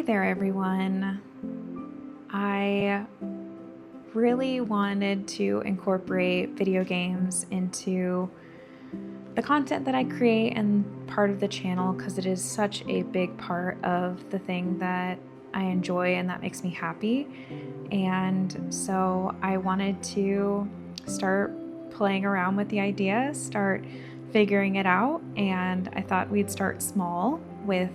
Hey there, everyone. I really wanted to incorporate video games into the content that I create and part of the channel because it is such a big part of the thing that I enjoy and that makes me happy. And so I wanted to start playing around with the idea, start figuring it out, and I thought we'd start small with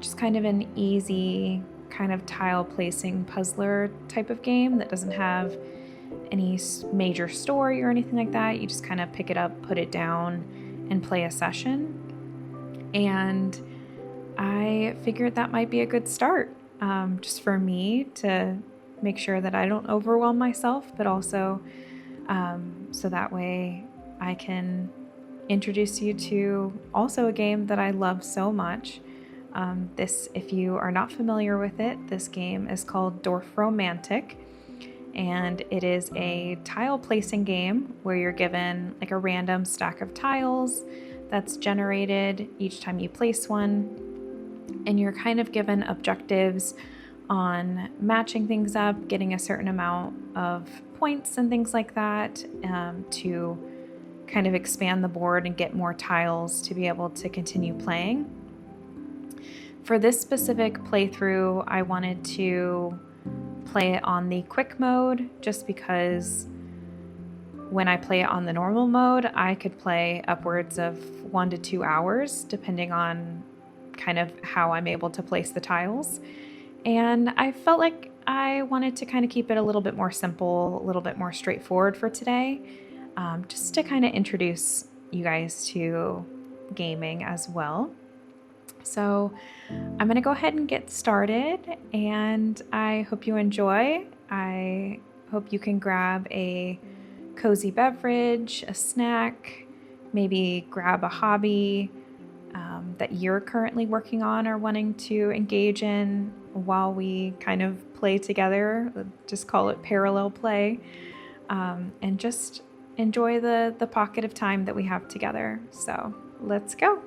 just kind of an easy kind of tile placing puzzler type of game that doesn't have any major story or anything like that. You just kind of pick it up, put it down, and play a session. And I figured that might be a good start, just for me to make sure that I don't overwhelm myself, but also so that way I can introduce you to also a game that I love so much. If you are not familiar with it, this game is called Dorfromantik, and it is a tile placing game where you're given like a random stack of tiles that's generated each time you place one, and you're kind of given objectives on matching things up, getting a certain amount of points and things like that, to kind of expand the board and get more tiles to be able to continue playing. For this specific playthrough, I wanted to play it on the quick mode just because when I play it on the normal mode, I could play upwards of 1 to 2 hours depending on kind of how I'm able to place the tiles. And I felt like I wanted to kind of keep it a little bit more simple, a little bit more straightforward for today, just to kind of introduce you guys to gaming as well. So I'm going to go ahead and get started, and I hope you enjoy. I hope you can grab a cozy beverage, a snack, maybe grab a hobby that you're currently working on or wanting to engage in while we kind of play together. Just call it parallel play, and just enjoy the pocket of time that we have together. So let's go.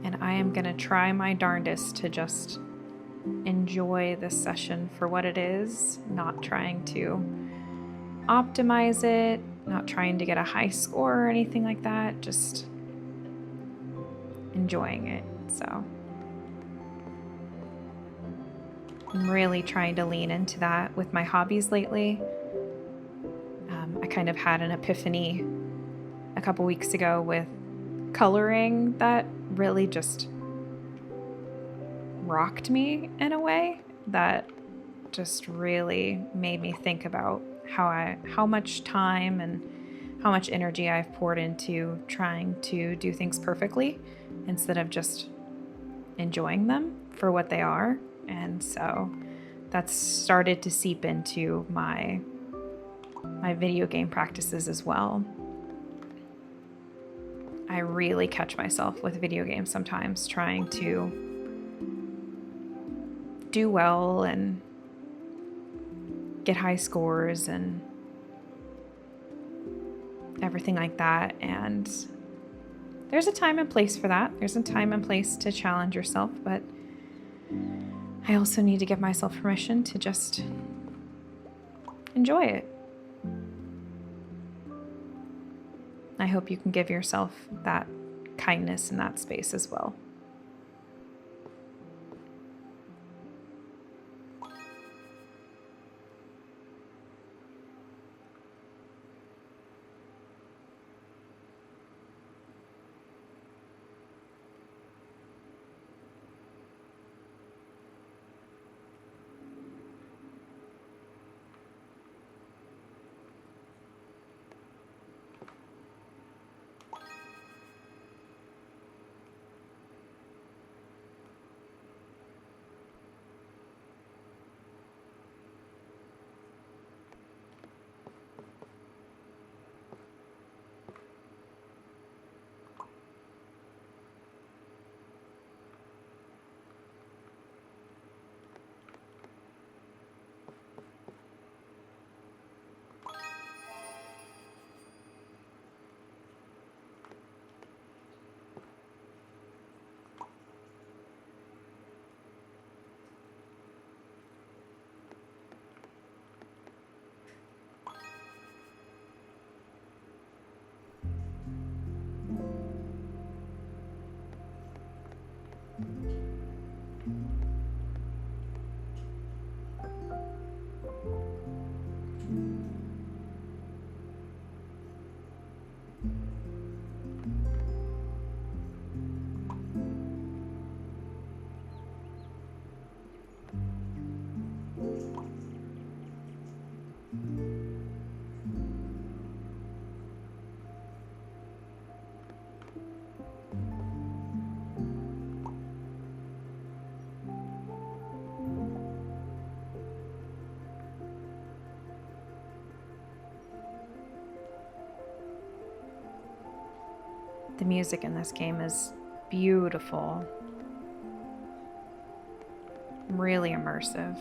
And I am going to try my darndest to just enjoy this session for what it is, not trying to optimize it, not trying to get a high score or anything like that, just enjoying it. So I'm really trying to lean into that with my hobbies lately. I kind of had an epiphany a couple weeks ago with coloring that really just rocked me in a way that just really made me think about how much time and how much energy I've poured into trying to do things perfectly instead of just enjoying them for what they are. And so that's started to seep into my video game practices as well. I really catch myself with video games sometimes trying to do well and get high scores and everything like that. And there's a time and place for that. There's a time and place to challenge yourself, but I also need to give myself permission to just enjoy it. I hope you can give yourself that kindness in that space as well. The music in this game is beautiful, really immersive.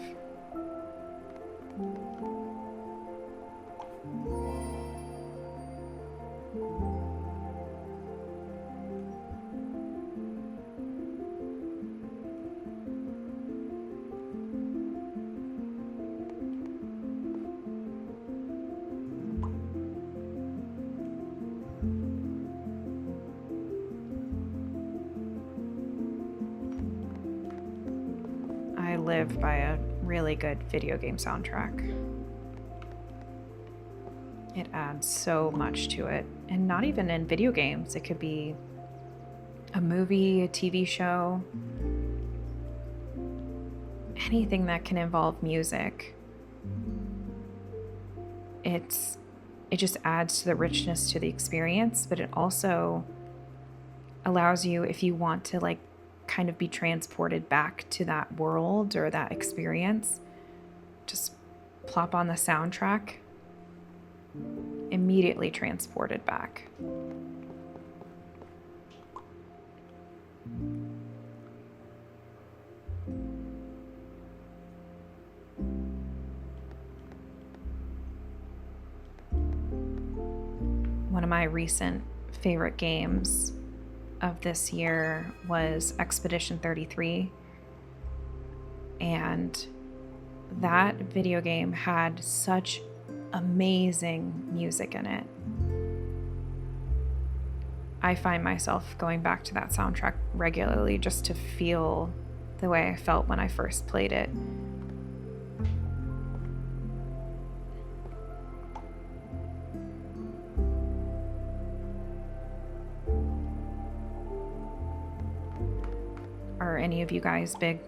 I live by a really good video game soundtrack. It adds so much to it, and not even in video games. It could be a movie, a TV show, anything that can involve music. It just adds to the richness to the experience, but it also allows you, if you want to like kind of be transported back to that world or that experience, just plop on the soundtrack, immediately transported back. One of my recent favorite games of this year was Expedition 33, and that video game had such amazing music in it. I find myself going back to that soundtrack regularly just to feel the way I felt when I first played it. Are any of you guys big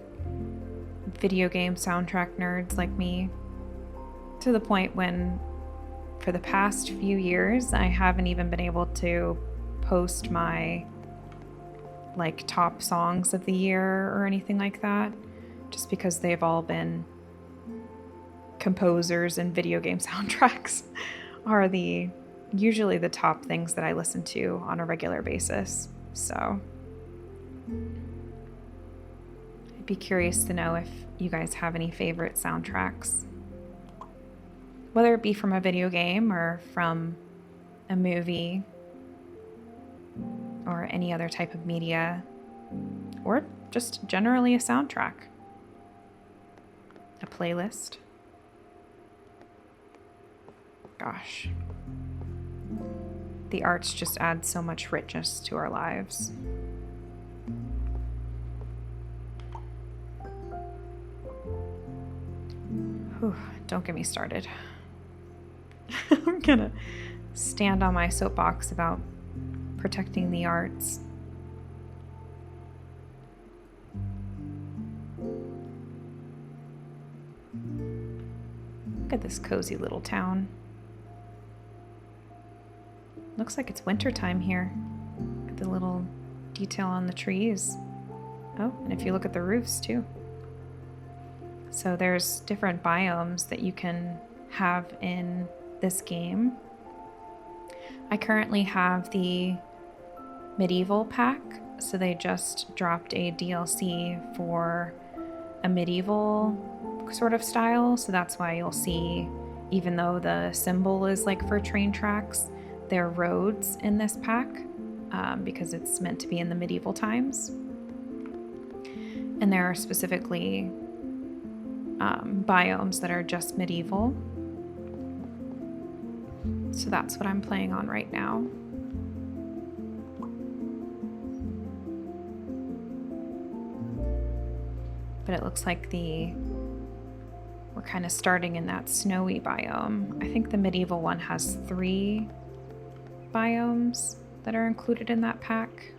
video game soundtrack nerds like me? To the point when, for the past few years, I haven't even been able to post my like top songs of the year or anything like that, just because they've all been composers and video game soundtracks are usually the top things that I listen to on a regular basis. So I'd be curious to know if you guys have any favorite soundtracks, whether it be from a video game or from a movie or any other type of media, or just generally a soundtrack, a playlist. Gosh, the arts just add so much richness to our lives. Whew, don't get me started. I'm gonna stand on my soapbox about protecting the arts. Look at this cozy little town. Looks like it's wintertime here. Look at the little detail on the trees. Oh, and if you look at the roofs too. So there's different biomes that you can have in this game. I currently have the medieval pack, so they just dropped a DLC for a medieval sort of style, so that's why you'll see, even though the symbol is like for train tracks, there are roads in this pack, because it's meant to be in the medieval times. And there are specifically biomes that are just medieval. So that's what I'm playing on right now. But it looks like we're kind of starting in that snowy biome. I think the medieval one has 3 biomes that are included in that pack.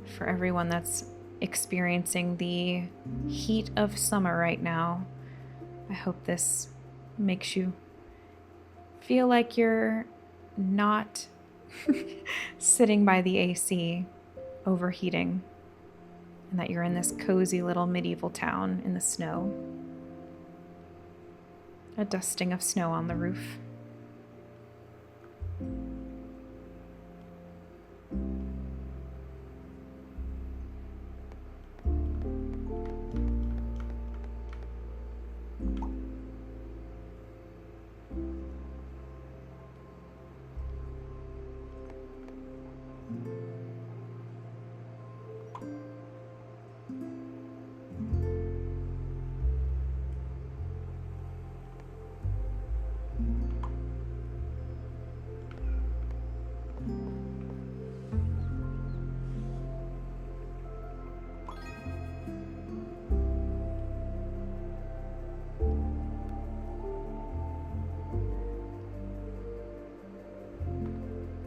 For everyone that's experiencing the heat of summer right now, I hope this makes you feel like you're not sitting by the AC overheating, and that you're in this cozy little medieval town in the snow. A dusting of snow on the roof.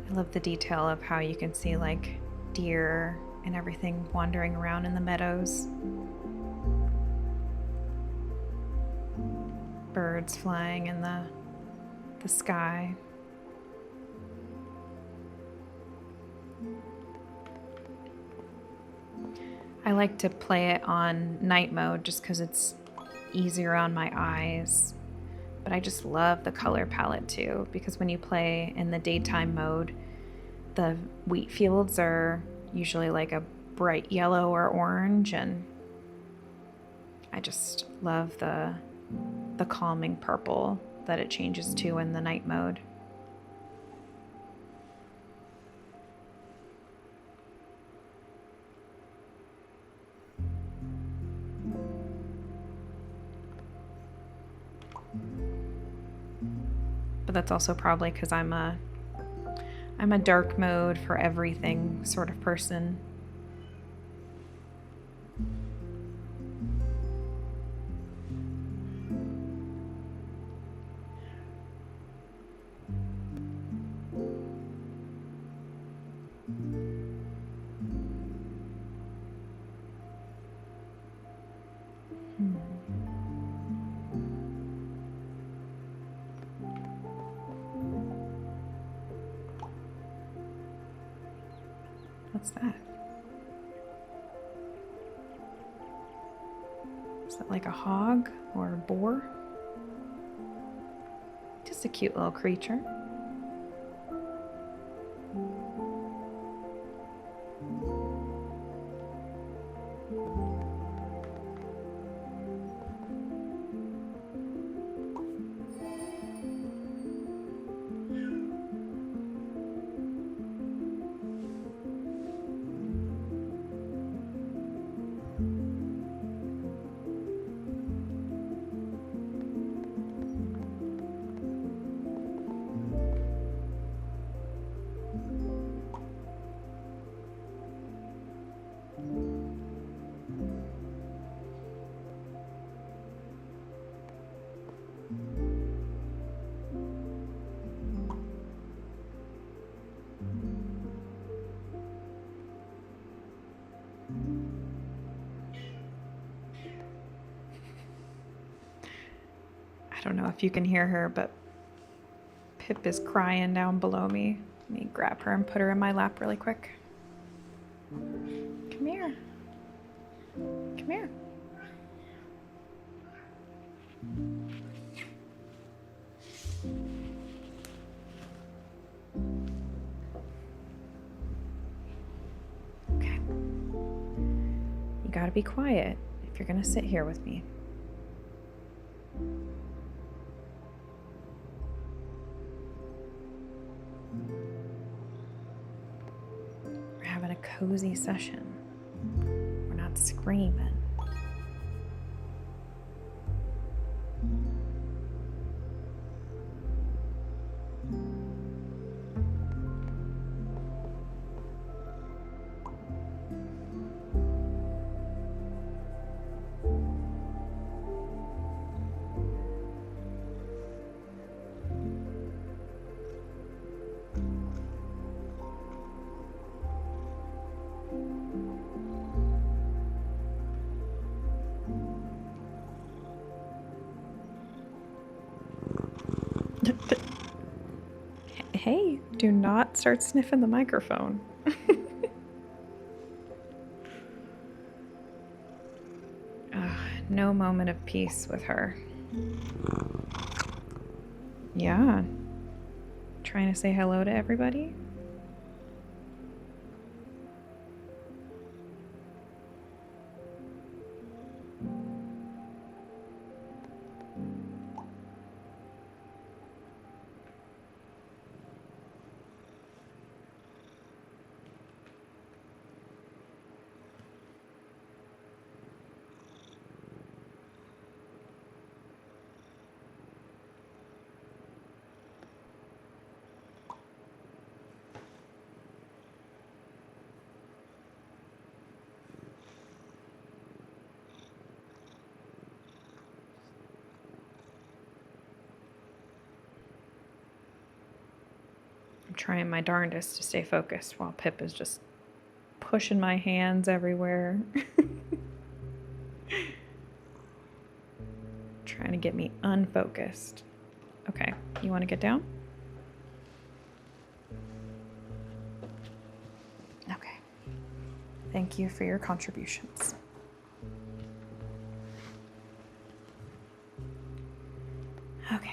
I love the detail of how you can see like deer and everything wandering around in the meadows. Birds flying in the sky. I like to play it on night mode just because it's easier on my eyes. But I just love the color palette too, because when you play in the daytime mode, the wheat fields are usually like a bright yellow or orange, and I just love the calming purple that it changes to in the night mode. But that's also probably because I'm a dark mode for everything sort of person. What's that? Is that like a hog or a boar? Just a cute little creature. I don't know if you can hear her, but Pip is crying down below me. Let me grab her and put her in my lap really quick. Come here. Come here. Okay. You gotta be quiet if you're gonna sit here with me. We're having a cozy session. We're not screaming. Hey, do not start sniffing the microphone. No moment of peace with her. Yeah. Trying to say hello to everybody. I'm trying my darndest to stay focused while Pip is just pushing my hands everywhere. Trying to get me unfocused. Okay, you want to get down? Okay. Thank you for your contributions. Okay.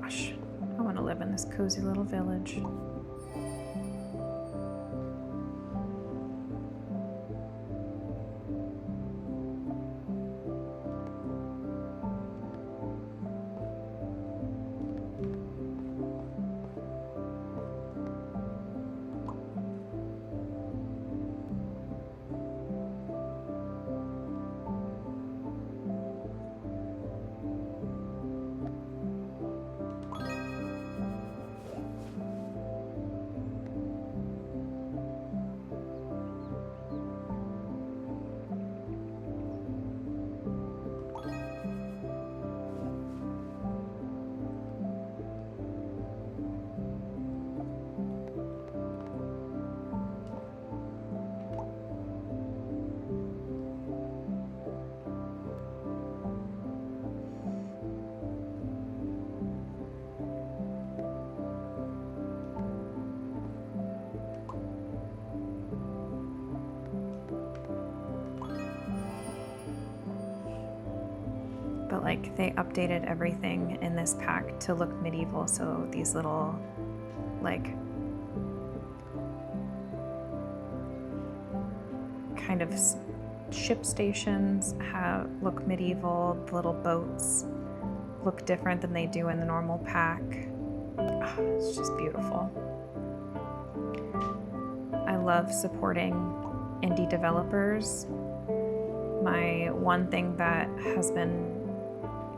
Gosh, I want to live in this cozy little village. But like they updated everything in this pack to look medieval, so these little like kind of ship stations look medieval. The little boats look different than they do in the normal pack. Oh, it's just beautiful. I love supporting indie developers. My one thing that has been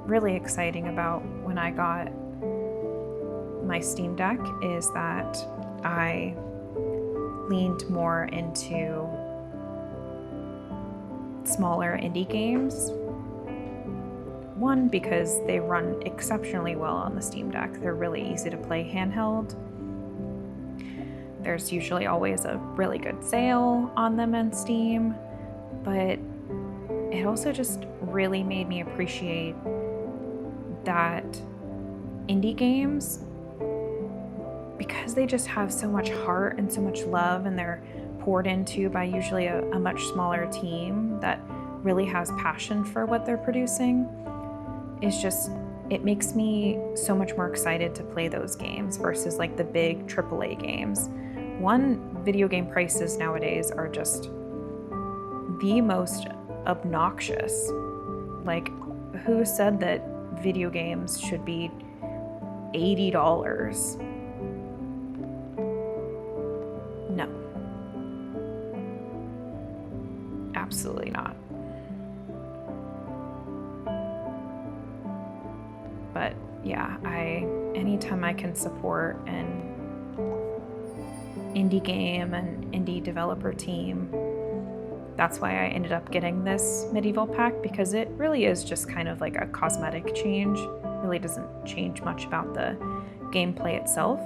really exciting about when I got my Steam Deck is that I leaned more into smaller indie games. One, because they run exceptionally well on the Steam Deck. They're really easy to play handheld. There's usually always a really good sale on them on Steam, but it also just really made me appreciate that indie games, because they just have so much heart and so much love, and they're poured into by usually a much smaller team that really has passion for what they're producing, it makes me so much more excited to play those games versus like the big AAA games. Video game prices nowadays are just the most obnoxious. Like, who said that video games should be $80? No. Absolutely not. But yeah, anytime I can support an indie game and indie developer team, that's why I ended up getting this medieval pack, because it really is just kind of like a cosmetic change. It really doesn't change much about the gameplay itself.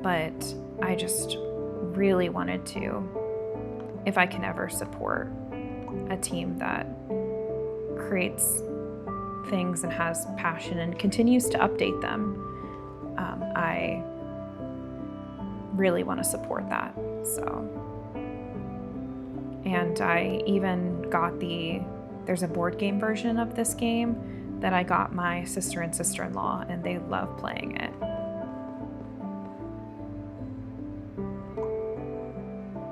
But I just really wanted to, if I can ever support a team that creates things and has passion and continues to update them, I really want to support that. So, and I even got there's a board game version of this game that I got my sister and sister-in-law, and they love playing it.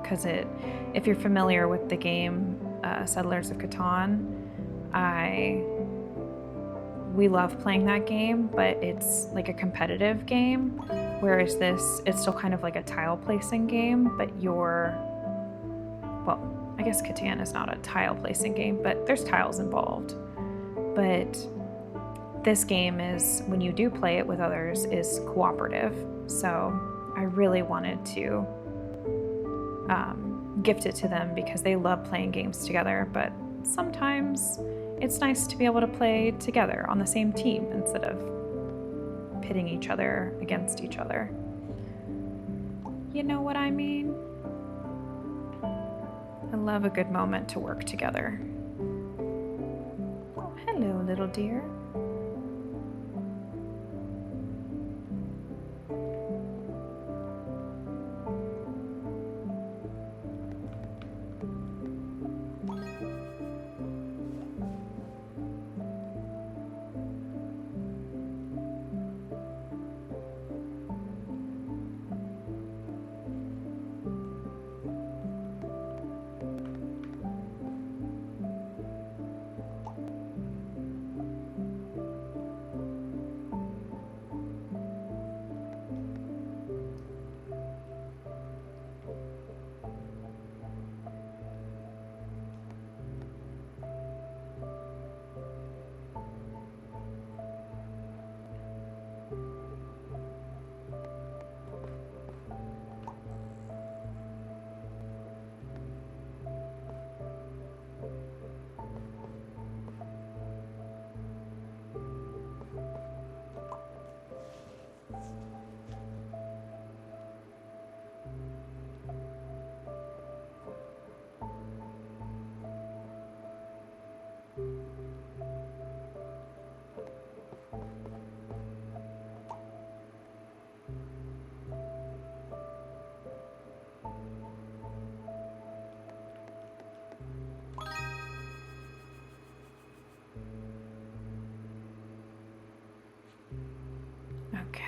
Because if you're familiar with the game Settlers of Catan, we love playing that game, but it's like a competitive game, whereas it's still kind of like a tile placing game, but I guess Catan is not a tile placing game, but there's tiles involved. But this game is, when you do play it with others, is cooperative. So I really wanted to gift it to them because they love playing games together, but sometimes it's nice to be able to play together on the same team instead of pitting each other against each other. You know what I mean? I love a good moment to work together. Oh, hello, little dear.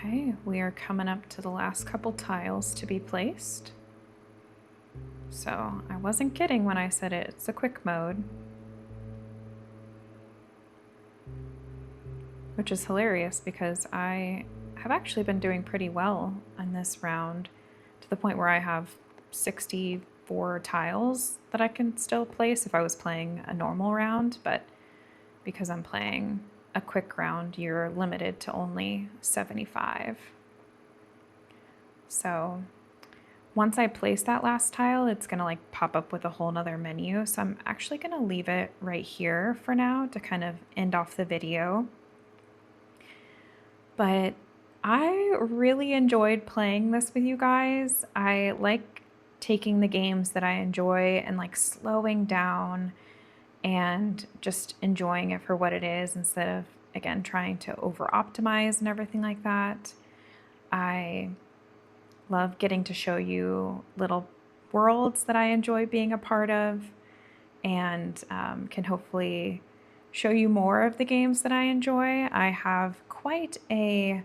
Okay, we are coming up to the last couple tiles to be placed. So I wasn't kidding when I said it's a quick mode. Which is hilarious because I have actually been doing pretty well on this round, to the point where I have 64 tiles that I can still place if I was playing a normal round, but because I'm playing a quick round, you're limited to only 75. So once I place that last tile, it's gonna like pop up with a whole nother menu. So I'm actually gonna leave it right here for now to kind of end off the video. But I really enjoyed playing this with you guys. I like taking the games that I enjoy and like slowing down and just enjoying it for what it is, instead of again, trying to over optimize and everything like that. I love getting to show you little worlds that I enjoy being a part of, and can hopefully show you more of the games that I enjoy. I have quite a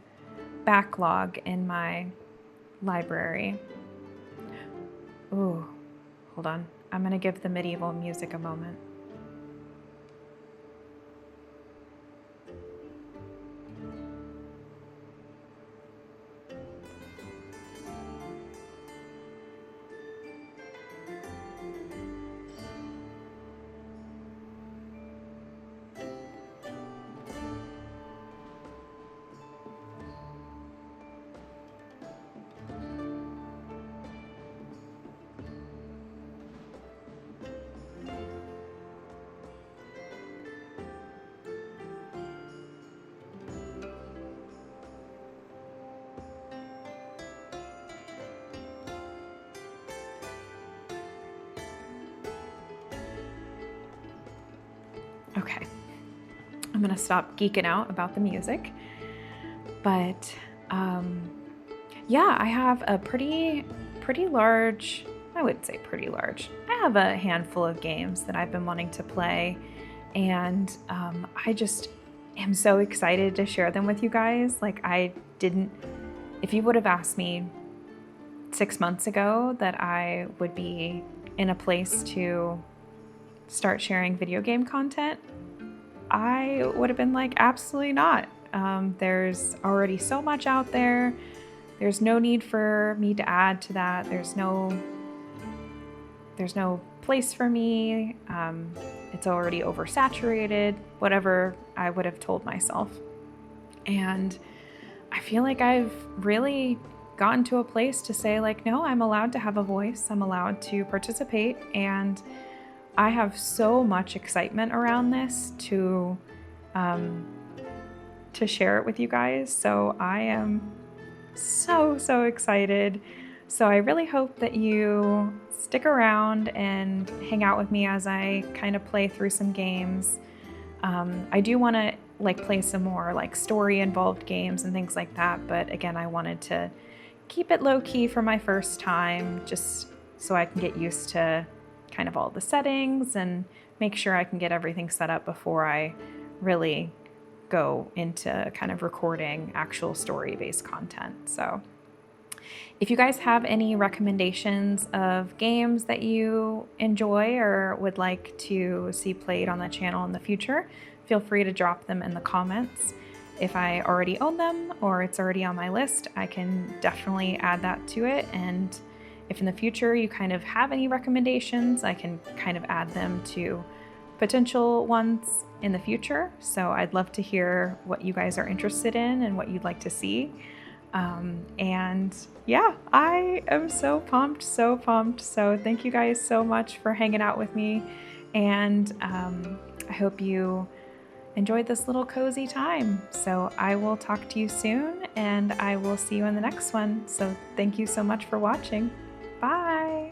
backlog in my library. Ooh, hold on. I'm gonna give the medieval music a moment. Okay, I'm gonna stop geeking out about the music, but yeah, I have a pretty large, I wouldn't say pretty large, I have a handful of games that I've been wanting to play, and I just am so excited to share them with you guys. Like, if you would have asked me 6 months ago that I would be in a place to start sharing video game content, I would have been like, absolutely not. There's already so much out there. There's no need for me to add to that. There's no place for me. It's already oversaturated, whatever I would have told myself. And I feel like I've really gotten to a place to say, like, no, I'm allowed to have a voice. I'm allowed to participate, and I have so much excitement around this to share it with you guys. So I am so excited. So I really hope that you stick around and hang out with me as I kind of play through some games. I do want to play some more story involved games and things like that, but again, I wanted to keep it low key for my first time, just so I can get used to kind of all the settings and make sure I can get everything set up before I really go into kind of recording actual story-based content. So if you guys have any recommendations of games that you enjoy or would like to see played on the channel in the future, feel free to drop them in the comments. If I already own them or it's already on my list, I can definitely add that to it. And if in the future you kind of have any recommendations, I can kind of add them to potential ones in the future. So I'd love to hear what you guys are interested in and what you'd like to see. And yeah, I am so pumped. So thank you guys so much for hanging out with me. And I hope you enjoyed this little cozy time. So I will talk to you soon, and I will see you in the next one. So thank you so much for watching. Bye.